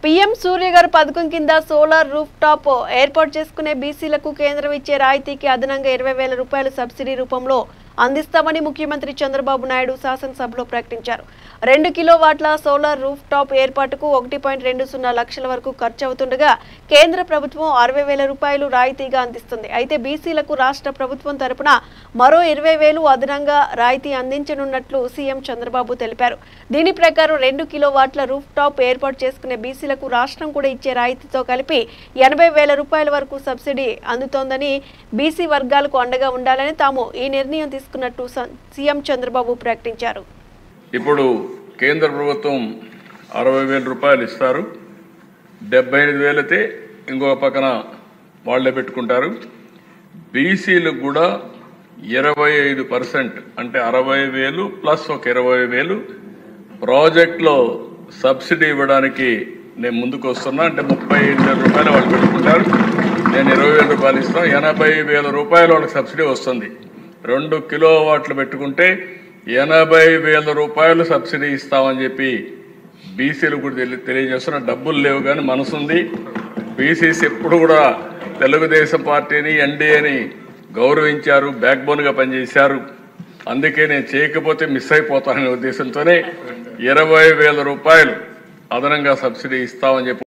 PM సూర్య గారు పథకం కింద సోలార్ రూఫ్ టాప్ ఏర్పాటు చేసుకునే బీసీలకు కేంద్రం ఇచ్చే రాయితీకి అదనంగా 20,000 రూపాయలు సబ్సిడీ రూపంలో అందిస్తామని ముఖ్యమంత్రి చంద్రబాబు నాయుడు శాసనసభలో ప్రకటించారు. 2 కిలోవాట్ల సోలార్ రూఫ్ టాప్ ఏర్పాటుకు 1.20 లక్షల వరకు ఖర్చు అవుతుండగా కేంద్ర ప్రభుత్వం 60,000 రూపాయలు రాయితీగా అందిస్తుంది. అయితే బీసీలకు రాష్ట్ర ప్రభుత్వం తరపున మరో 20,000 అదనంగా రాయితీ అందించనున్నట్లు సీఎం చంద్రబాబు తెలిపారు. దీని ప్రకారం 2 కిలోవాట్ల రూఫ్ టాప్ ఏర్పాటు చేసుకునే బీసీలకు రాష్ట్రం కూడా ఇచ్చే రాయితీతో కలిపి 80,000 రూపాయల వరకు సబ్సిడీ అందుతోందని, బీసీ వర్గాలకు అండగా ఉండాలని తాము ఈ నిర్ణయం తీసుకున్నట్టు సీఎం చంద్రబాబు ప్రకటించారు. ఇప్పుడు కేంద్ర ప్రభుత్వం 60,000 రూపాయలు ఇస్తారు. 75,000 అయితే ఇంకొక పక్కన వాళ్లే పెట్టుకుంటారు. బీసీలకు కూడా 25% అంటే 60,000 ప్లస్ ఒక 20,000 ప్రాజెక్ట్లో సబ్సిడీ ఇవ్వడానికి నేను ముందుకు వస్తున్నా. అంటే 35,000 రూపాయలు వాళ్ళు పెట్టుకుంటారు, నేను 20,000 రూపాయలు ఇస్తాను. 80,000 రూపాయలు వాళ్ళకి సబ్సిడీ వస్తుంది. 2 కిలోవాట్లు పెట్టుకుంటే 80,000 రూపాయలు సబ్సిడీ ఇస్తామని చెప్పి బీసీలు కూడా తెలియజేస్తున్న. డబ్బులు లేవు కానీ మనసుంది. బీసీస్ ఎప్పుడు కూడా తెలుగుదేశం పార్టీని, ఎన్డీఏని గౌరవించారు, బ్యాక్ బోన్గా పనిచేశారు. అందుకే నేను చేయకపోతే మిస్ అయిపోతాననే ఉద్దేశంతోనే 20,000 రూపాయలు అదనంగా సబ్సిడీ ఇస్తామని చెప్పి